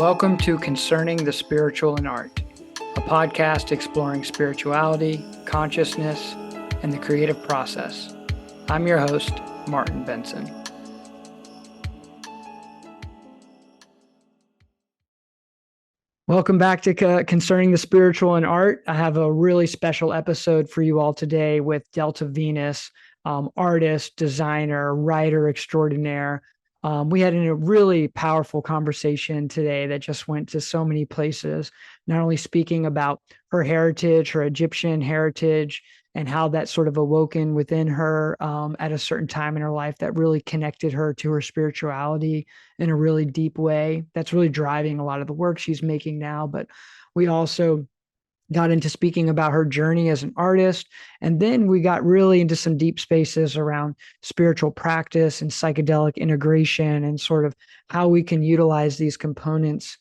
Welcome to Concerning the Spiritual and Art, a podcast exploring spirituality, consciousness, and the creative process. I'm your host, Martin Benson. Welcome back to Concerning the Spiritual and Art. I have a really special episode for you all today with Delta Venus, artist, designer, writer extraordinaire. We had a really powerful conversation today that just went to so many places, not only speaking about her heritage, her Egyptian heritage, and how that sort of awoken within her at a certain time in her life that really connected her to her spirituality in a really deep way. That's really driving a lot of the work she's making now. But we also got into speaking about her journey as an artist. And then we got really into some deep spaces around spiritual practice and psychedelic integration and sort of how we can utilize these components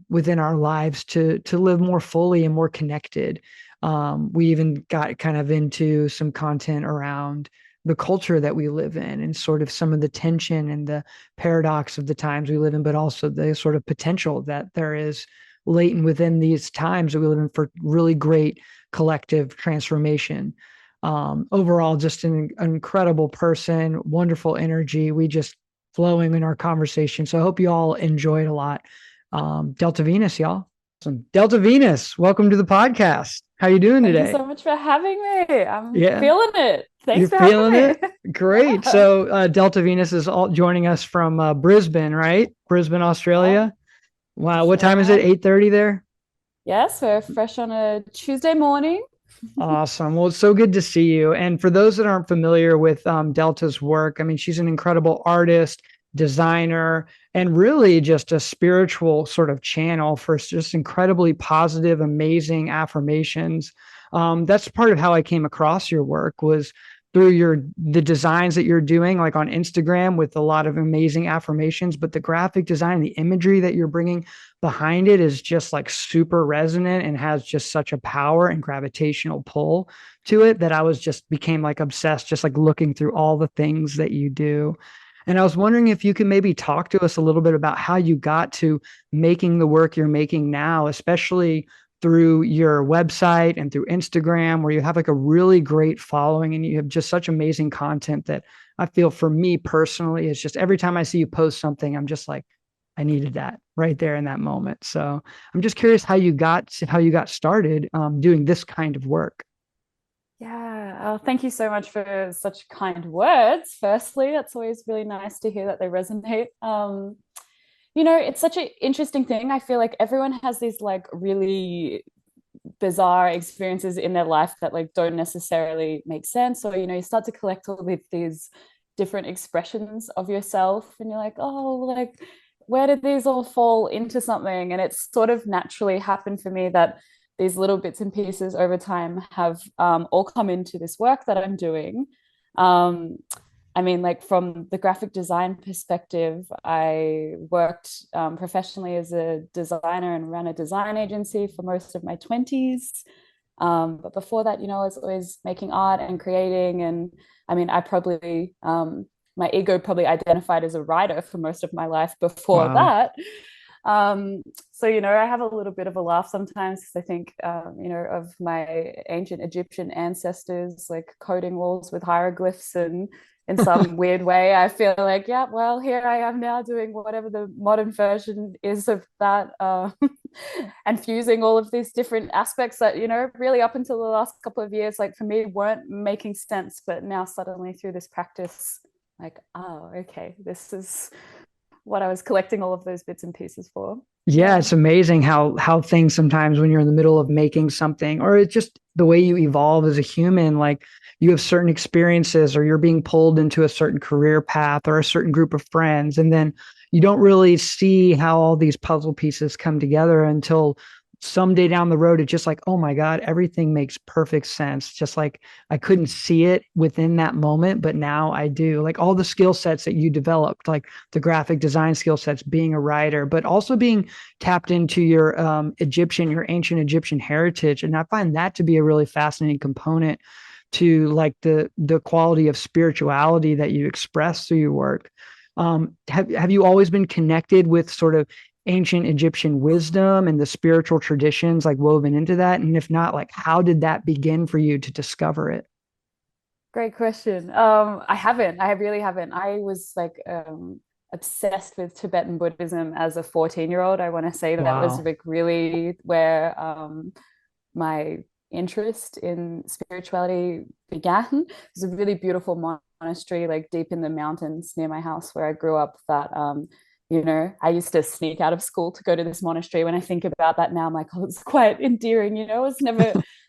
within our lives to live more fully and more connected. We even got kind of into some content around the culture that we live in and sort of some of the tension and the paradox of the times we live in, but also the sort of potential that there is latent within these times that we live in for really great collective transformation. Overall, just an incredible person, wonderful energy. We just flowing in our conversation. So I hope you all enjoyed a lot. Delta Venus, y'all. Awesome. Delta Venus, welcome to the podcast. How you doing today? Thank you so much for having me. I'm feeling it. Thanks for feeling having it? Me. Great. Yeah. So Delta Venus is joining us from Brisbane, right? Brisbane, Australia. Yeah. Wow. What time is it? 8:30 there? Yes, we're fresh on a Tuesday morning. Awesome. Well, it's so good to see you. And for those that aren't familiar with Delta's work, I mean, she's an incredible artist, designer, and really just a spiritual sort of channel for just incredibly positive, amazing affirmations. That's part of how I came across your work was through the designs that you're doing, like on Instagram with a lot of amazing affirmations, but the graphic design, the imagery that you're bringing behind it is just like super resonant and has just such a power and gravitational pull to it that I was just became like obsessed, just like looking through all the things that you do. And I was wondering if you could maybe talk to us a little bit about how you got to making the work you're making now, especially through your website and through Instagram, where you have like a really great following and you have just such amazing content that I feel for me personally, it's just every time I see you post something, I'm just like, I needed that right there in that moment. So I'm just curious how you got started doing this kind of work. Yeah, thank you so much for such kind words. Firstly, that's always really nice to hear that they resonate. It's such an interesting thing. I feel like everyone has these like really bizarre experiences in their life that like don't necessarily make sense, or you start to collect all of these different expressions of yourself and you're like, oh, like where did these all fall into something? And it's sort of naturally happened for me that these little bits and pieces over time have all come into this work that I'm doing. I mean, like from the graphic design perspective, I worked professionally as a designer and ran a design agency for most of my 20s. But before that, I was always making art and creating. And I mean, my ego probably identified as a writer for most of my life before that. So I have a little bit of a laugh sometimes because I think of my ancient Egyptian ancestors like coding walls with hieroglyphs, and in some weird way I feel like, yeah, well, here I am now doing whatever the modern version is of that, and fusing all of these different aspects that really up until the last couple of years, like for me, weren't making sense, but now suddenly through this practice, like, oh, okay, this is what I was collecting all of those bits and pieces for. Yeah, it's amazing how things sometimes when you're in the middle of making something, or it's just the way you evolve as a human, like you have certain experiences or you're being pulled into a certain career path or a certain group of friends, and then you don't really see how all these puzzle pieces come together until someday down the road, it's just like, oh my God, everything makes perfect sense. Just like I couldn't see it within that moment, but now I do. Like all the skill sets that you developed, like the graphic design skill sets, being a writer, but also being tapped into your your ancient Egyptian heritage. And I find that to be a really fascinating component to like the quality of spirituality that you express through your work. Have you always been connected with sort of ancient Egyptian wisdom and the spiritual traditions like woven into that? And if not, like how did that begin for you to discover it? Great question. I haven't. I really haven't. I was like obsessed with Tibetan Buddhism as a 14-year-old. I want to say that that was Wow. like really where my interest in spirituality began. It was a really beautiful monastery, like deep in the mountains near my house where I grew up. That I used to sneak out of school to go to this monastery. When I think about that now, I'm like, oh, it's quite endearing. I was never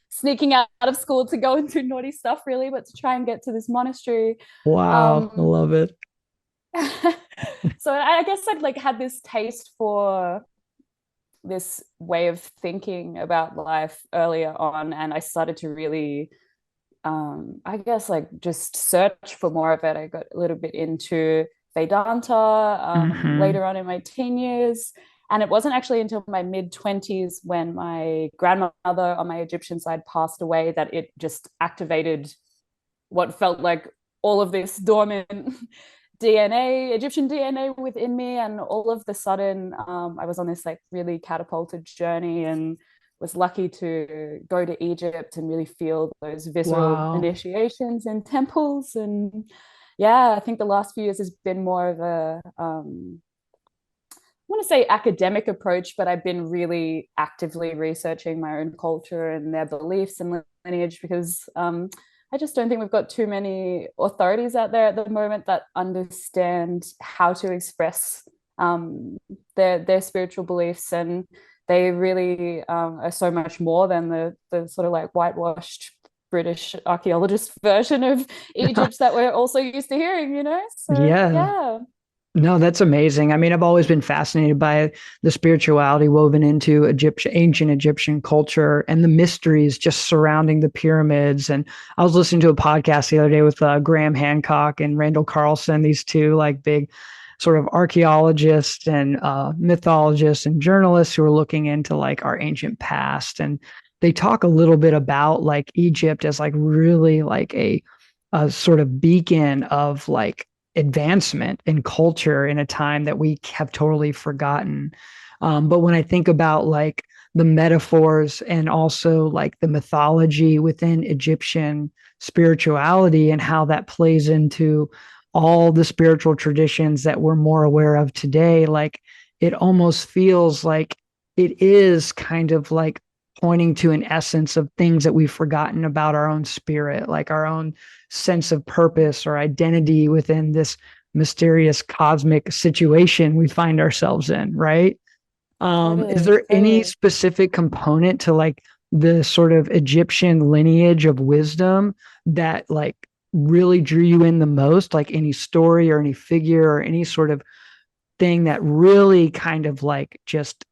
sneaking out of school to go and do naughty stuff, really, but to try and get to this monastery. Wow. I Um, love it. so I guess I'd like had this taste for this way of thinking about life earlier on, and I started to really I guess like just search for more of it. I got a little bit into Vedanta Hmm. later on in my teen years. And it wasn't actually until my mid 20s when my grandmother on my Egyptian side passed away that it just activated what felt like all of this dormant DNA, Egyptian DNA within me. And all of the sudden, I was on this like really catapulted journey and was lucky to go to Egypt and really feel those visceral Wow. initiations in temples. And yeah, I think the last few years has been more of a, I want to say academic approach, but I've been really actively researching my own culture and their beliefs and lineage because I just don't think we've got too many authorities out there at the moment that understand how to express their spiritual beliefs, and they really are so much more than the sort of like whitewashed British archaeologist version of Egypt that we're also used to hearing. So Yeah. yeah, No, that's amazing. I mean, I've always been fascinated by the spirituality woven into ancient Egyptian culture and the mysteries just surrounding the pyramids. And I was listening to a podcast the other day with Graham Hancock and Randall Carlson, these two like big sort of archaeologists and mythologists and journalists who are looking into like our ancient past. And they talk a little bit about like Egypt as like really like a sort of beacon of like advancement in culture in a time that we have totally forgotten. But when I think about like the metaphors and also like the mythology within Egyptian spirituality and how that plays into all the spiritual traditions that we're more aware of today, like it almost feels like it is kind of like pointing to an essence of things that we've forgotten about our own spirit, like our own sense of purpose or identity within this mysterious cosmic situation we find ourselves in, right? Is totally, there any totally. specific component to like the sort of Egyptian lineage of wisdom that like really drew you in the most? Like any story or any figure or any sort of thing that really kind of like just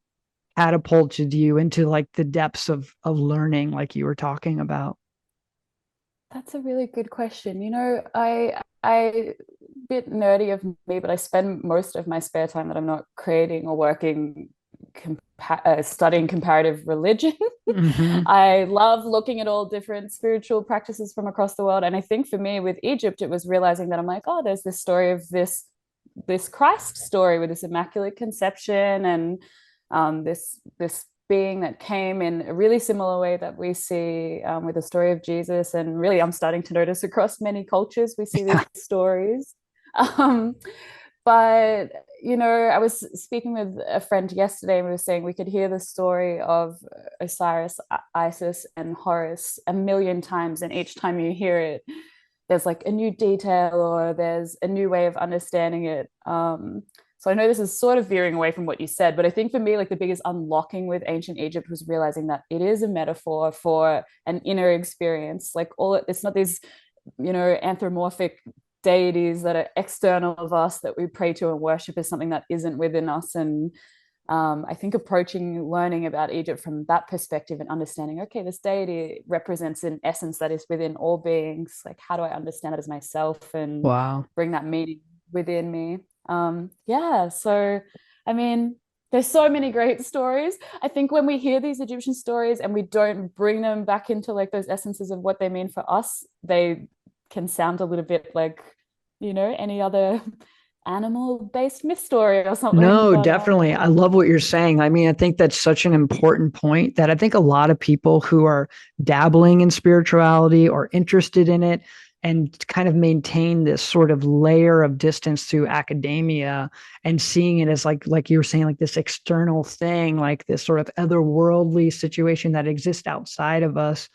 catapulted you into like the depths of learning, like you were talking about? That's a really good question. I bit nerdy of me, but I spend most of my spare time that I'm not creating or working studying comparative religion. Hmm. I love looking at all different spiritual practices from across the world. And I think for me with Egypt, it was realizing that I'm like, oh, there's this story of this Christ story with this immaculate conception and this being that came in a really similar way that we see with the story of Jesus. And really, I'm starting to notice across many cultures, we see these stories. Um, but, I was speaking with a friend yesterday, and we were saying we could hear the story of Osiris, Isis, and Horus a million times. And each time you hear it, there's like a new detail or there's a new way of understanding it. So I know this is sort of veering away from what you said, but I think for me, like the biggest unlocking with ancient Egypt was realizing that it is a metaphor for an inner experience. Like it's not these, anthropomorphic deities that are external of us that we pray to and worship as something that isn't within us. And I think approaching learning about Egypt from that perspective and understanding, okay, this deity represents an essence that is within all beings. Like, how do I understand it as myself and Wow. bring that meaning within me? Yeah. So, I mean, there's so many great stories. I think when we hear these Egyptian stories and we don't bring them back into like those essences of what they mean for us, they can sound a little bit like, any other animal-based myth story or something. No, But definitely. I love what you're saying. I mean, I think that's such an important point that I think a lot of people who are dabbling in spirituality or interested in it and kind of maintain this sort of layer of distance through academia and seeing it as like you were saying, like this external thing, like this sort of otherworldly situation that exists outside of us.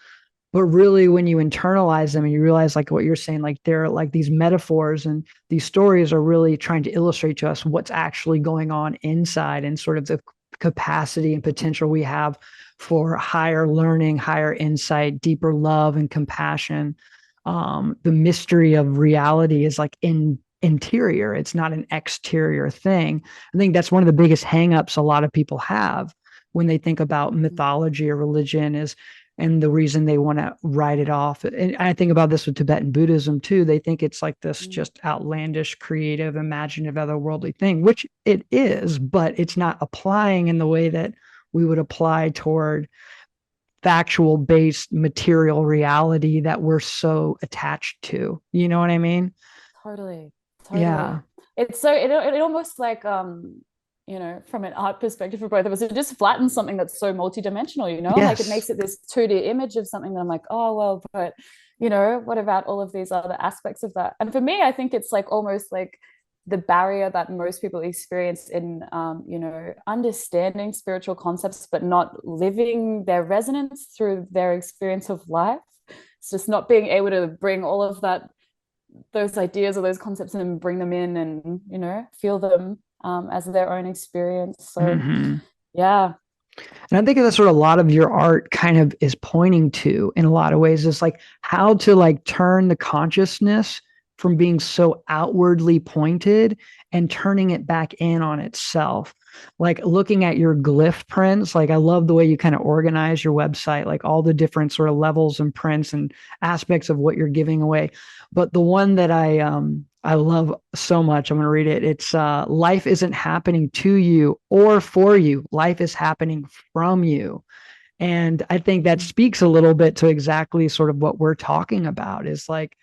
But really, when you internalize them and you realize, like what you're saying, like they're like these metaphors and these stories are really trying to illustrate to us what's actually going on inside and sort of the capacity and potential we have for higher learning, higher insight, deeper love and compassion. The mystery of reality is like interior, it's not an exterior thing. I think that's one of the biggest hangups a lot of people have when they think about mythology or religion is and the reason they want to write it off. And I think about this with Tibetan Buddhism too. They think it's like this just outlandish, creative, imaginative, otherworldly thing, which it is, but it's not applying in the way that we would apply toward factual based material reality that we're so attached to. You know what I mean? totally, totally. Yeah. It's so it almost like from an art perspective for both of us, it just flattens something that's so multidimensional, like it Yes. makes it this 2D image of something that I'm like, oh well, but what about all of these other aspects of that? And for me, I think it's like almost like the barrier that most people experience in understanding spiritual concepts but not living their resonance through their experience of life. It's just not being able to bring all of that, those ideas or those concepts, and bring them in and feel them as their own experience. So Mm-hmm. yeah. And I think that's what a lot of your art kind of is pointing to in a lot of ways is like how to like turn the consciousness from being so outwardly pointed and turning it back in on itself. Like looking at your glyph prints, like I love the way you kind of organize your website, like all the different sort of levels and prints and aspects of what you're giving away. But the one that I love so much, I'm going to read it. It's life isn't happening to you or for you. Life is happening from you. And I think that speaks a little bit to exactly sort of what we're talking about is like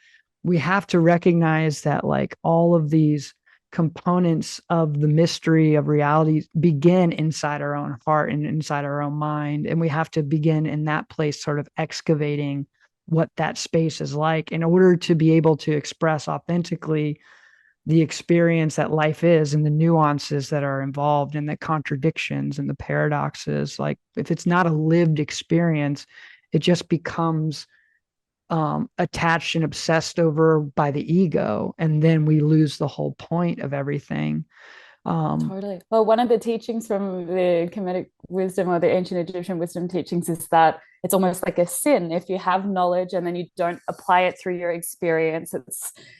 we have to recognize that like all of these components of the mystery of reality begin inside our own heart and inside our own mind. And we have to begin in that place, sort of excavating what that space is like in order to be able to express authentically the experience that life is and the nuances that are involved and the contradictions and the paradoxes. Like if it's not a lived experience, it just becomes attached and obsessed over by the ego. And then we lose the whole point of everything. Totally. Well, one of the teachings from the Kemetic wisdom or the ancient Egyptian wisdom teachings is that it's almost like a sin if you have knowledge and then you don't apply it through your experience.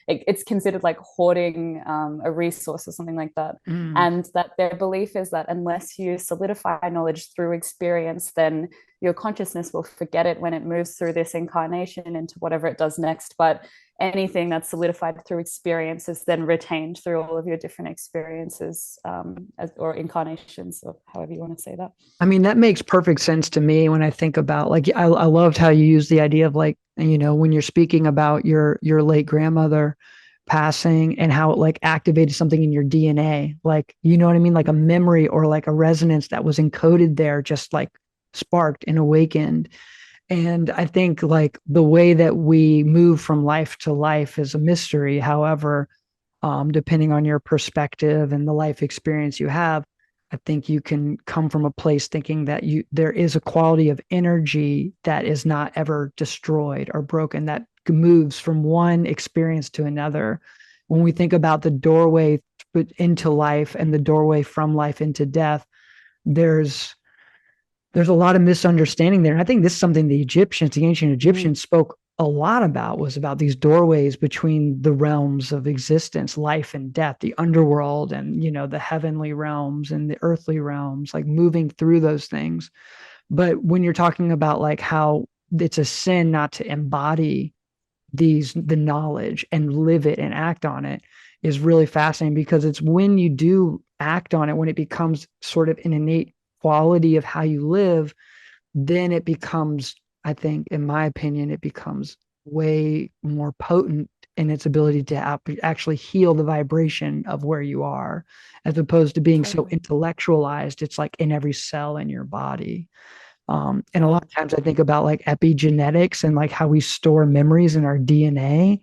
It's considered like hoarding a resource or something like that. Mm, And that their belief is that unless you solidify knowledge through experience, then your consciousness will forget it when it moves through this incarnation into whatever it does next. But anything that's solidified through experience is then retained through all of your different experiences, or incarnations, or however you want to say that. I mean, that makes perfect sense to me when I think about like I loved how you use the idea of like, when you're speaking about your late grandmother passing and how it like activated something in your DNA. Like, you know what I mean? Like a memory or like a resonance that was encoded there, just like sparked and awakened. And I think like the way that we move from life to life is a mystery. However, depending on your perspective and the life experience you have, I think you can come from a place thinking that there is a quality of energy that is not ever destroyed or broken, that moves from one experience to another. When we think about the doorway into life and the doorway from life into death, there's there's a lot of misunderstanding there. And I think this is something the ancient Mm. Egyptians spoke a lot about was about these doorways between the realms of existence, life and death, the underworld and, the heavenly realms and the earthly realms, like moving through those things. But when you're talking about like how it's a sin not to embody the knowledge and live it and act on it is really fascinating because it's when you do act on it, when it becomes sort of an innate quality of how you live, then it becomes, I think, in my opinion, it becomes way more potent in its ability to actually heal the vibration of where you are, as opposed to being so Totally. intellectualized. It's like in every cell in your body. And a Yeah. lot of times I think about like epigenetics and like how we store memories in our DNA,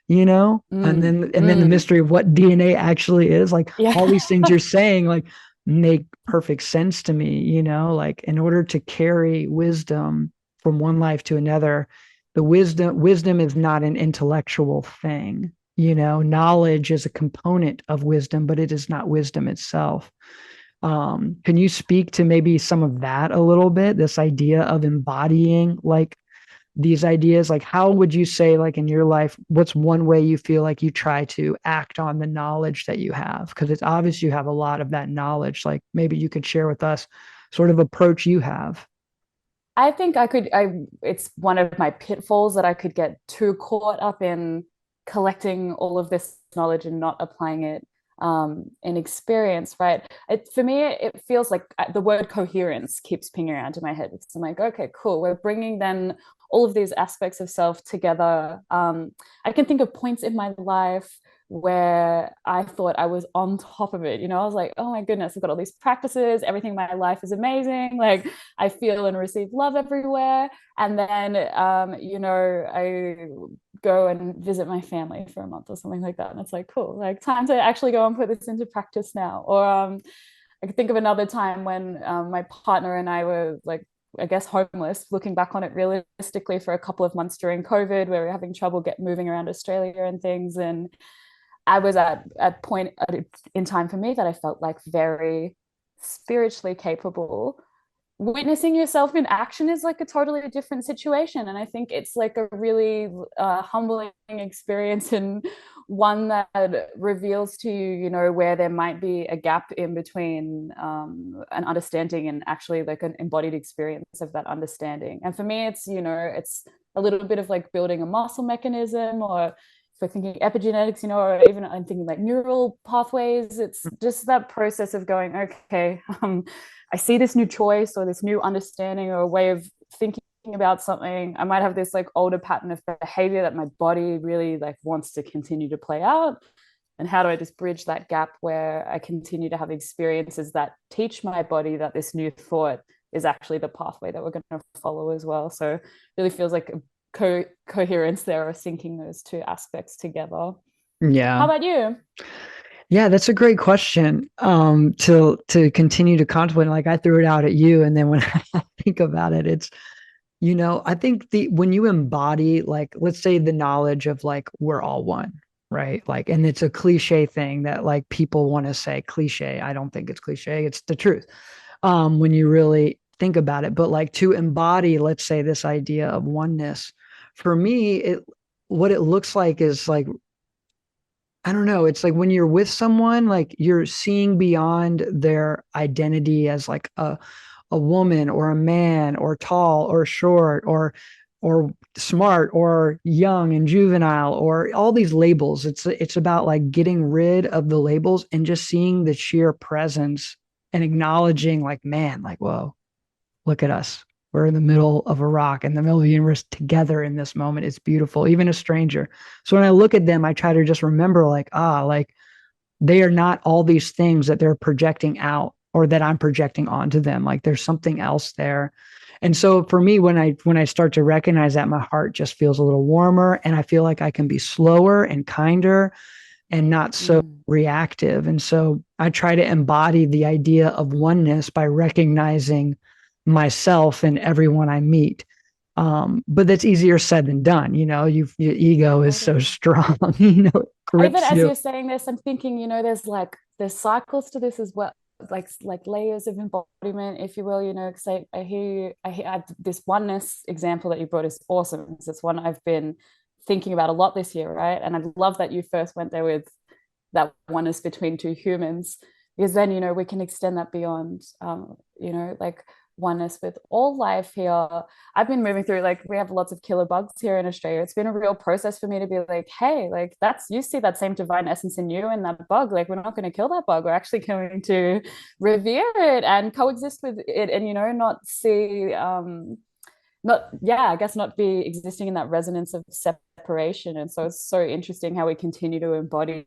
and then the Mm. mystery of what DNA actually is. Like Yeah. all these things you're saying, like make perfect sense to me, like in order to carry wisdom from one life to another, the wisdom is not an intellectual thing. Knowledge is a component of wisdom, but it is not wisdom itself. Can you speak to maybe some of that a little bit? This idea of embodying like these ideas, like how would you say, like in your life, what's one way you feel like you try to act on the knowledge that you have? Because it's obvious you have a lot of that knowledge. Like maybe you could share with us sort of approach you have. I think it's one of my pitfalls that I could get too caught up in collecting all of this knowledge and not applying it in experience, right? For me, it feels like the word coherence keeps pinging around in my head. It's I'm like, okay, cool. We're bringing then all of these aspects of self together. I can think of points in my life where I thought I was on top of it. I was like, oh my goodness, I've got all these practices. Everything in my life is amazing. Like I feel and receive love everywhere. And then, I go and visit my family for a month or something like that. And it's like, cool, like time to actually go and put this into practice now. Or I could think of another time when my partner and I were like, I guess homeless, looking back on it realistically for a couple of months during COVID, where we were having trouble moving around Australia and things. And I was at a point in time for me that I felt like very spiritually capable. Witnessing yourself in action is like a totally different situation, and I think it's like a really humbling experience, and one that reveals to you, where there might be a gap in between an understanding and actually like an embodied experience of that understanding. And for me, it's a little bit of like building a muscle mechanism, or if we're thinking epigenetics, or even I'm thinking like neural pathways. It's just that process of going, okay, I see this new choice or this new understanding or a way of thinking about something. I might have this like older pattern of behavior that my body really like wants to continue to play out. And how do I just bridge that gap where I continue to have experiences that teach my body that this new thought is actually the pathway that we're going to follow as well. So it really feels like a coherence there, or syncing those two aspects together. How Yeah. about you? Yeah, that's a great question. To continue to contemplate, like I threw it out at you, and then when I think about it, it's I think the when you embody, like, let's say the knowledge of like we're all one, right? Like, and it's a cliche thing that like people want to say cliche. I don't think it's cliche, it's the truth. When you really think about it. But like to embody, let's say this idea of oneness, for me, what it looks like is like I don't know. It's like when you're with someone, like you're seeing beyond their identity as like a woman or a man or tall or short or smart or young and juvenile or all these labels. It's about like getting rid of the labels and just seeing the sheer presence and acknowledging like, man, like, whoa, look at us. We're in the middle of a rock, in the middle of the universe together in this moment. It's beautiful, even a stranger. So when I look at them, I try to just remember, like, like they are not all these things that they're projecting out or that I'm projecting onto them. Like there's something else there. And so for me, when I start to recognize that, my heart just feels a little warmer, and I feel like I can be slower and kinder and not so Mm. reactive. And so I try to embody the idea of oneness by recognizing myself and everyone I meet. But that's easier said than done. Your ego is so Totally. strong, it Even grips as you. you're saying this, I'm thinking, there's cycles to this as well, like layers of embodiment, if you will. Because this oneness example that you brought is awesome, because it's one I've been thinking about a lot this year, right? And I love that you first went there with that oneness between two humans, because then we can extend that beyond like oneness with all life here. I've been moving through, like, we have lots of killer bugs here in Australia. It's been a real process for me to be like, hey, like, you see that same divine essence in you and that bug. Like, we're not going to kill that bug. We're actually going to revere it and coexist with it, and not see not, yeah, I guess not be existing in that resonance of separation. And so it's so interesting how we continue to embody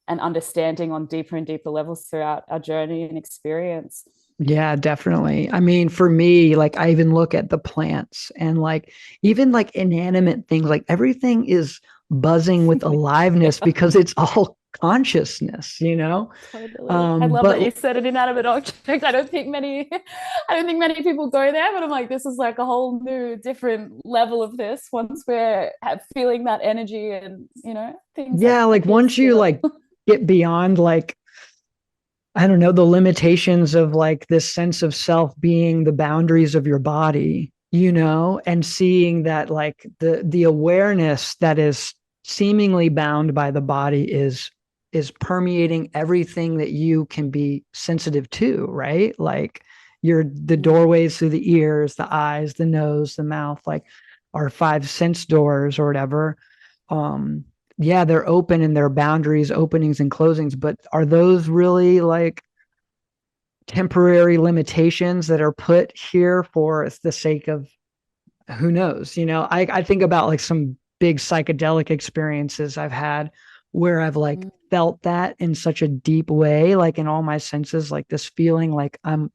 an understanding on deeper and deeper levels throughout our journey and experience. Yeah, definitely. I mean, for me, like I even look at the plants and like even like inanimate things, like everything is buzzing with aliveness Yeah. because it's all consciousness, you know? Totally. I love that But you said an inanimate object. I don't think many people go there, but I'm like, this is like a whole new different level of this once we're feeling that energy and, things yeah, that like feel once you still. like get beyond like I don't know, the limitations of like this sense of self being the boundaries of your body, you know, and seeing that like the awareness that is seemingly bound by the body is permeating everything that you can be sensitive to, right? Like the Mm. doorways through the ears, the eyes, the nose, the mouth, like our five sense doors or whatever. Um, yeah, they're open and their boundaries, openings and closings, but are those really like temporary limitations that are put here for the sake of who knows? You know, I think about like some big psychedelic experiences I've had where I've like Mm. felt that in such a deep way, like in all my senses, like this feeling like I'm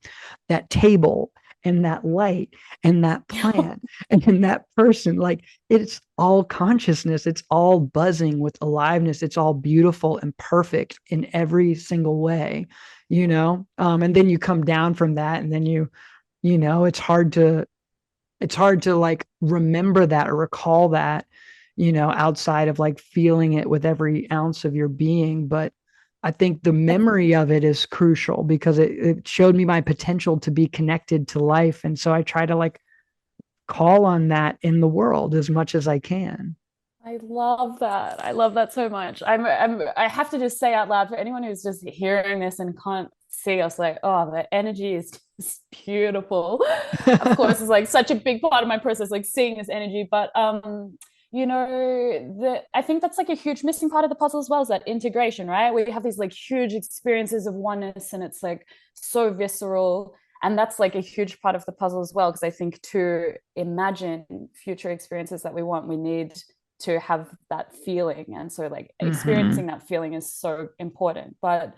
that table and that light and that plant and then that person. Like it's all consciousness, it's all buzzing with aliveness, it's all beautiful and perfect in every single way, you know? And then you come down from that and then you know, it's hard to like remember that or recall that, you know, outside of like feeling it with every ounce of your being. But I think the memory of it is crucial because it showed me my potential to be connected to life. And so I try to like call on that in the world as much as I can. I love that. I love that so much. I have to just say out loud for anyone who's just hearing this and can't see us, like, oh, the energy is just beautiful. Of course, it's like such a big part of my process, like seeing this energy. But I think that's like a huge missing part of the puzzle as well, is that integration, right? We have these like huge experiences of oneness, and it's like so visceral. And that's like a huge part of the puzzle as well, because I think to imagine future experiences that we want, we need to have that feeling, and so like Mm-hmm. experiencing that feeling is so important. But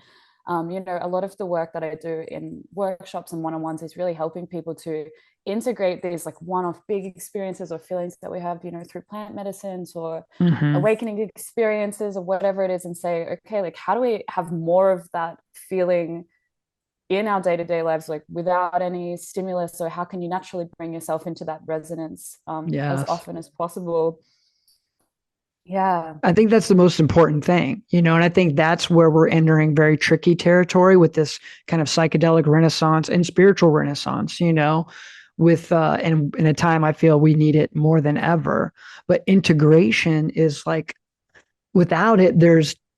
a lot of the work that I do in workshops and one-on-ones is really helping people to integrate these like one-off big experiences or feelings that we have, through plant medicines or Mm-hmm. awakening experiences or whatever it is, and say, okay, like how do we have more of that feeling in our day-to-day lives, like without any stimulus? Or how can you naturally bring yourself into that resonance as Yes. often as possible? Yeah. I think that's the most important thing, you know, and I think that's where we're entering very tricky territory with this kind of psychedelic renaissance and spiritual renaissance, you know, with and in a time I feel we need it more than ever. But integration is like without it,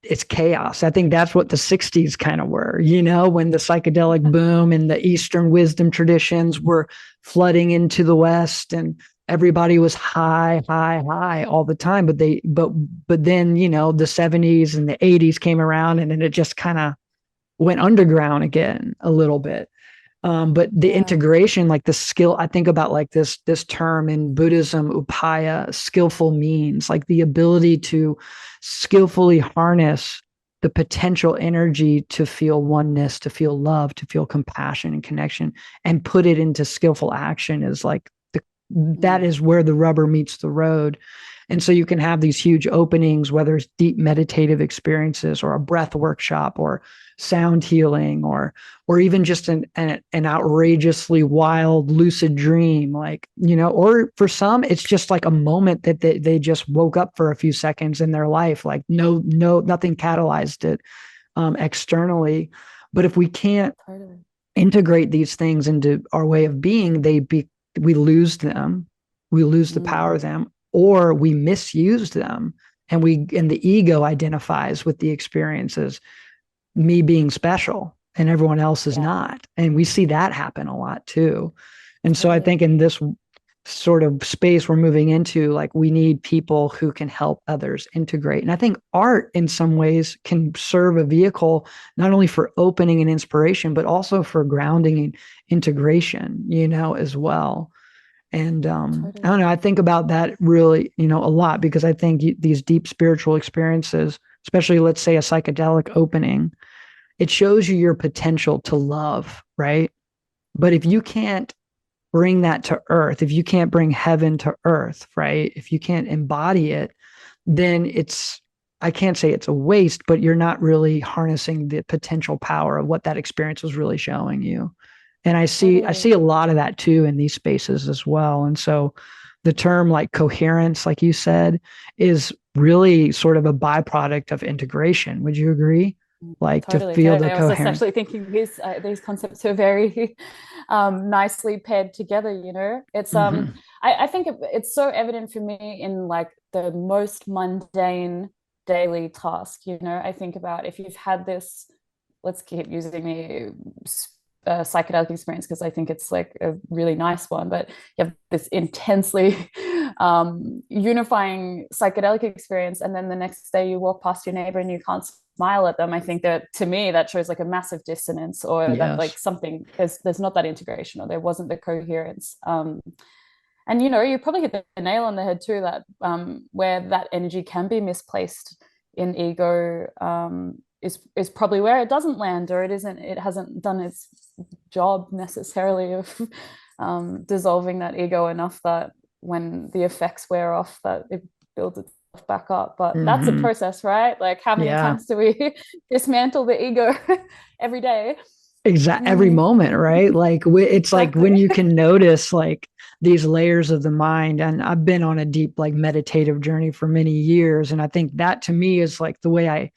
it's chaos. I think that's what the 60s kind of were, you know, when the psychedelic boom and the Eastern wisdom traditions were flooding into the West and everybody was high, high, high all the time. But then, you know, the 70s and the 80s came around and then it just kind of went underground again a little bit. But the Yeah. integration, like the skill, I think about like this term in Buddhism, upaya, skillful means, like the ability to skillfully harness the potential energy to feel oneness, to feel love, to feel compassion and connection, and put it into skillful action is like that Mm. is where the rubber meets the road. And so you can have these huge openings, whether it's deep meditative experiences or a breath workshop or sound healing or even just an outrageously wild lucid dream, like, you know, or for some, it's just like a moment that they just woke up for a few seconds in their life, like nothing catalyzed it externally. But if we can't Totally. integrate these things into our way of being, we lose them, we lose the power Mm. of them, or we misuse them, and the ego identifies with the experiences, me being special and everyone else is Yeah, not, and we see that happen a lot too. And so I totally. think in this sort of space we're moving into, like we need people who can help others integrate. And I think art in some ways can serve a vehicle not only for opening and inspiration, but also for grounding and integration, you know, as well. And I don't Totally. know, I think about that really, a lot because I think these deep spiritual experiences, especially let's say a psychedelic opening, it shows you your potential to love, right? But if you can't bring that to earth, if you can't bring heaven to earth, right? If you can't embody it, then I can't say it's a waste, but you're not really harnessing the potential power of what that experience was really showing you. And I see Totally. a lot of that too in these spaces as well. And so the term like coherence, like you said, is really sort of a byproduct of integration. Would you agree? Like to Totally, feel the totally. I was just coherence. actually thinking these concepts are very nicely paired together. It's Mm-hmm. I think it's so evident for me in like the most mundane daily task. I think about if you've had this, let's keep using the psychedelic experience because I think it's like a really nice one, but you have this intensely unifying psychedelic experience, and then the next day you walk past your neighbor and you can't smile at them. I think that to me that shows like a massive dissonance, or that Yes. like something there's not that integration, or there wasn't the coherence. And you probably hit the nail on the head too, that where that energy can be misplaced in ego, is probably where it doesn't land, or it hasn't done its job necessarily of dissolving that ego enough that when the effects wear off that it builds itself back up. But that's a Mm-hmm. process, right? Like how many Yeah. times do we dismantle the ego every day? Every Mm, moment, right? Like it's like when exactly. you can notice like these layers of the mind. And I've been on a deep like meditative journey for many years, and I think that to me is like the way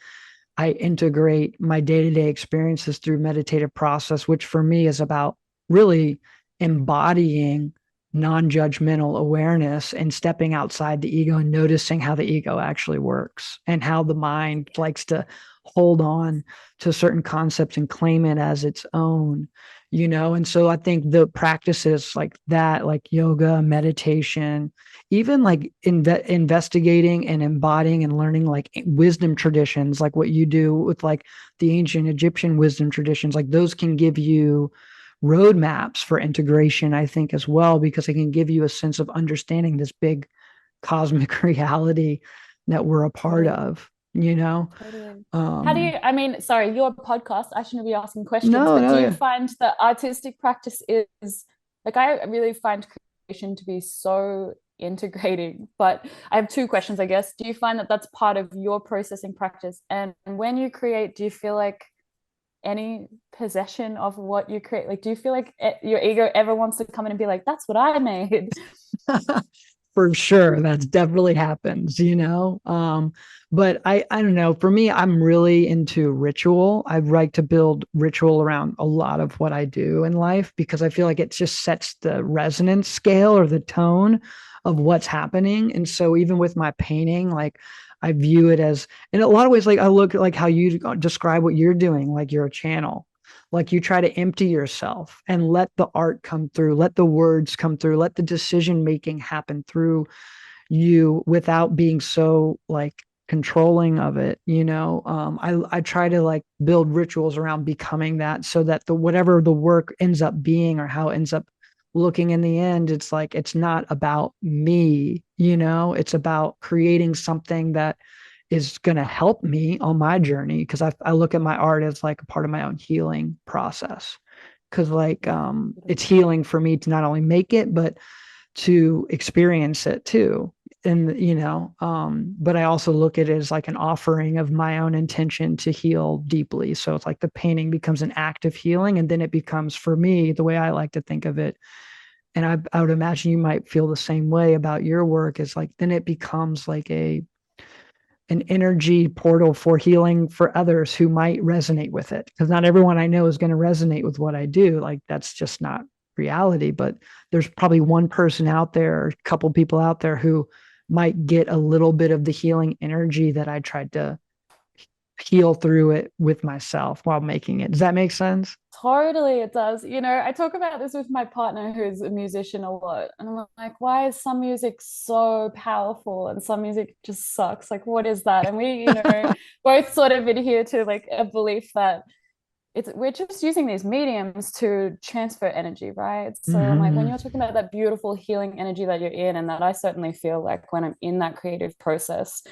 I integrate my day-to-day experiences through meditative process, which for me is about really embodying non-judgmental awareness and stepping outside the ego and noticing how the ego actually works and how the mind likes to hold on to certain concepts and claim it as its own. And so I think the practices like that, like yoga, meditation, even like investigating and embodying and learning like wisdom traditions, like what you do with like the ancient Egyptian wisdom traditions, like those can give you roadmaps for integration, I think, as well, because it can give you a sense of understanding this big cosmic reality that we're a part Totally. of. Totally. How do Um, you, I mean, sorry, your podcast, I shouldn't be asking questions, no, but do no, you yeah. find that artistic practice is like, I really find creation to be so integrating, but I have two questions, I guess. Do you find that that's part of your processing practice? And when you create, do you feel like any possession of what you create? Like, do you feel like your ego ever wants to come in and be like, that's what I made? For sure, that's definitely happens. But I don't know, for me, I'm really into ritual. I like to build ritual around a lot of what I do in life because I feel like it just sets the resonance scale or the tone of what's happening. And so even with my painting, like I view it as in a lot of ways, like I look at like how you describe what you're doing, like you're a channel. Like you try to empty yourself and let the art come through, let the words come through, let the decision making happen through you without being so like controlling of it. I try to like build rituals around becoming that so that the whatever the work ends up being or how it ends up looking in the end, it's like it's not about me. It's about creating something that is going to help me on my journey because I look at my art as like a part of my own healing process because like it's healing for me to not only make it but to experience it too. And but I also look at it as like an offering of my own intention to heal deeply. So it's like the painting becomes an act of healing, and then it becomes, for me, the way I like to think of it, and I would imagine you might feel the same way about your work, is like then it becomes like an energy portal for healing for others who might resonate with it. Because not everyone I know is going to resonate with what I do. Like that's just not reality. But there's probably one person out there, or a couple people out there who might get a little bit of the healing energy that I tried to heal through it with myself while making it. Does that make sense? Totally, it does. I talk about this with my partner who's a musician a lot. And I'm like, why is some music so powerful and some music just sucks? Like, what is that? And we, both sort of adhere to like a belief that we're just using these mediums to transfer energy, right? So I'm like, when Hmm. you're talking about that beautiful healing energy that you're in, and that I certainly feel like when I'm in that creative process,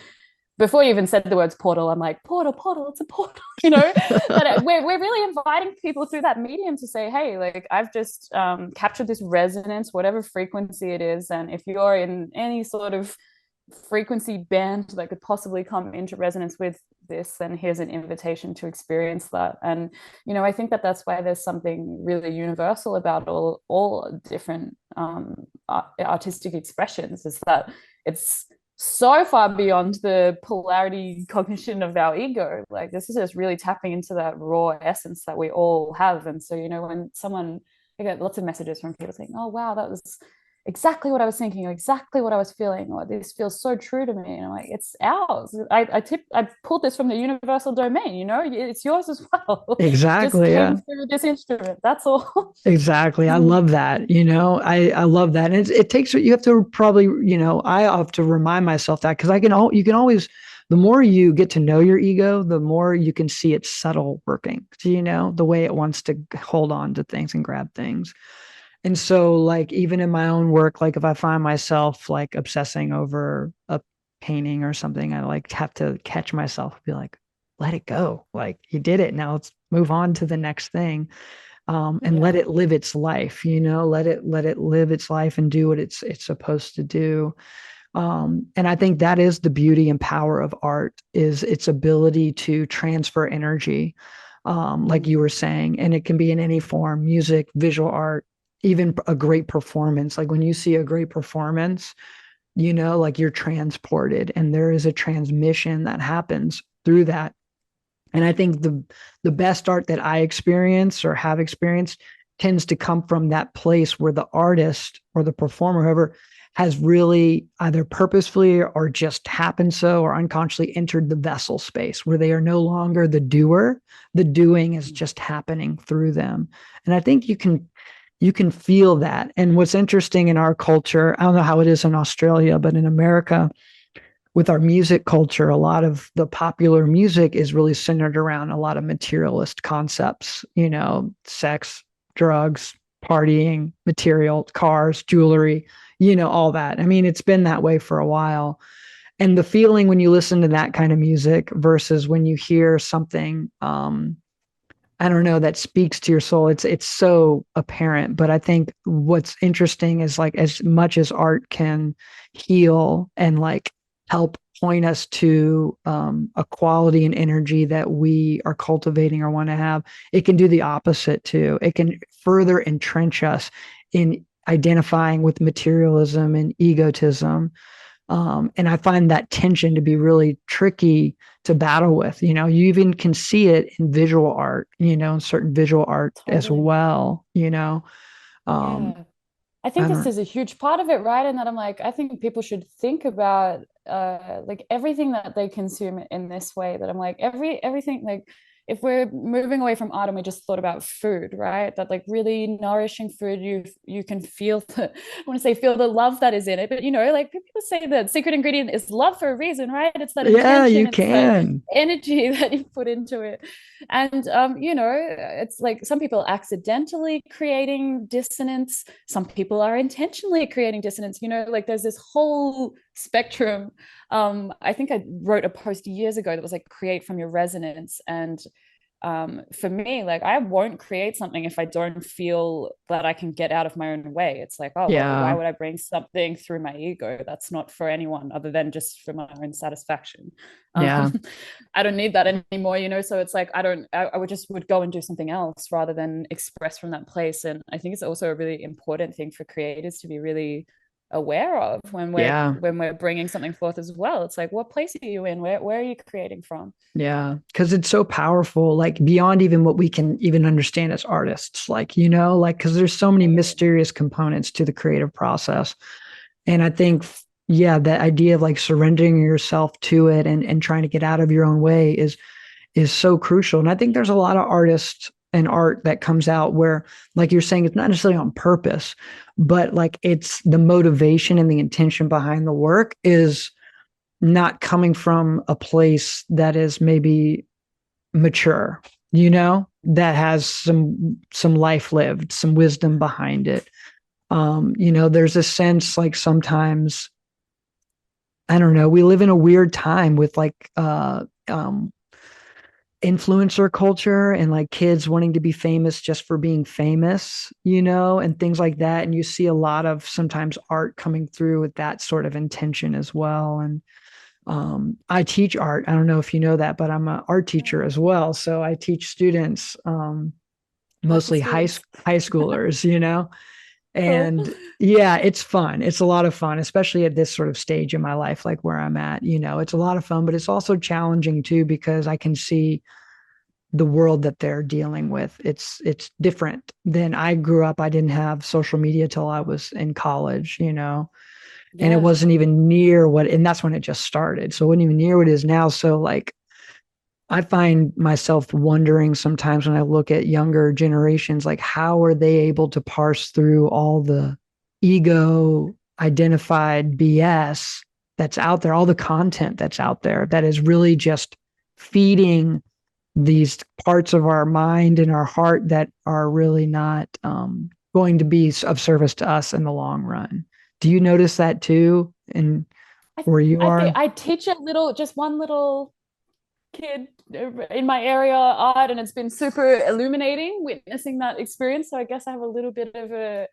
before you even said the words portal, I'm like, portal, portal, it's a portal, that we're really inviting people through that medium to say, hey, like I've just captured this resonance, whatever frequency it is. And if you're in any sort of frequency band that could possibly come into resonance with this, then here's an invitation to experience that. And I think that that's why there's something really universal about all different artistic expressions, is that it's so far beyond the polarity cognition of our ego. Like this is just really tapping into that raw essence that we all have. And so when someone, I get lots of messages from people saying, oh wow, that was exactly what I was thinking, or exactly what I was feeling, or this feels so true to me. And I'm like, it's ours. I pulled this from the universal domain, it's yours as well. Just Exactly. came Yeah. through this instrument. That's all. Exactly. I Mm. love that. I love that. And it takes, you have to probably, I have to remind myself that because you can always, the more you get to know your ego, the more you can see its subtle working, the way it wants to hold on to things and grab things. And so, like, even in my own work, like if I find myself like obsessing over a painting or something, I like have to catch myself, be like, let it go. Like, you did it. Now let's move on to the next thing, and let Yeah. it live its life. Let it live its life and do what it's supposed to do. And I think that is the beauty and power of art, is its ability to transfer energy, like you Mm. were saying, and it can be in any form: music, visual art, even a great performance. Like when you see a great performance, like you're transported, and there is a transmission that happens through that. And I think the best art that I experience or have experienced tends to come from that place where the artist or the performer, whoever, has really either purposefully or just happened so or unconsciously entered the vessel space where they are no longer the doer. The doing is just happening through them. And I think you can feel that. And what's interesting in our culture, I don't know how it is in Australia, but in America, with our music culture, a lot of the popular music is really centered around a lot of materialist concepts, sex, drugs, partying, material, cars, jewelry, all that. I mean, it's been that way for a while. And the feeling when you listen to that kind of music versus when you hear something, I don't know, that speaks to your soul, it's so apparent. But I think what's interesting is, like, as much as art can heal and like help point us to a quality and energy that we are cultivating or want to have, it can do the opposite too. It can further entrench us in identifying with materialism and egotism. And I find that tension to be really tricky to battle with. You even can see it in visual art, in certain visual art as Totally. well. Um, Yeah. I think I this don't, is a huge part of it, right? And that I'm like, I think people should think about like everything that they consume in this way. That I'm like, everything, like if we're moving away from art and we just thought about food, right? That like really nourishing food, you can feel the, I want to say feel the love that is in it. But like people say the secret ingredient is love for a reason, right? It's that yeah, you intention, it's that can. energy that you put into it. And it's like some people accidentally creating dissonance, some people are intentionally creating dissonance. Like there's this whole spectrum. I think I wrote a post years ago that was like create from your resonance. And for me, like I won't create something if I don't feel that I can get out of my own way. It's like, oh well, why Yeah, would I bring something through my ego that's not for anyone other than just for my own satisfaction? yeah, I don't need that anymore, so it's like I would go and do something else rather than express from that place. And I think it's also a really important thing for creators to be really aware of when we're yeah. when we're bringing something forth as well. It's like, what place are you in? Where are you creating from? Yeah, because it's so powerful, like beyond even what we can even understand as artists. Like, like, because there's so many Totally. mysterious components to the creative process. And I think, yeah, that idea of like surrendering yourself to it and trying to get out of your own way is so crucial. And I think there's a lot of artists and art that comes out where, like you're saying, it's not necessarily on purpose, but like it's the motivation and the intention behind the work is not coming from a place that is maybe mature, you know? that has some life lived, some wisdom behind it. There's a sense like sometimes, I don't know, we live in a weird time with like influencer culture and like kids wanting to be famous just for being famous, and things like that. And you see a lot of sometimes art coming through with that sort of intention as well. And I teach art. I don't know if you know that, but I'm an art teacher as well. So I teach students, Local mostly students. high schoolers, Cool. and yeah, it's fun. It's a lot of fun, especially at this sort of stage in my life, like where I'm at. It's a lot of fun, but it's also challenging too because I can see the world that they're dealing with. It's different than I grew up. I didn't have social media till I was in college, and it Yeah. wasn't even near what, and that's when it just started. So it wasn't even near what it is now. So like I find myself wondering sometimes when I look at younger generations, like how are they able to parse through all the ego identified BS that's out there, all the content that's out there that is really just feeding these parts of our mind and our heart that are really not going to be of service to us in the long run. Do you notice that too? And where you I think are? I teach a little, just one little kid in my area art, and it's been super illuminating witnessing that experience. So I guess I have a little bit of a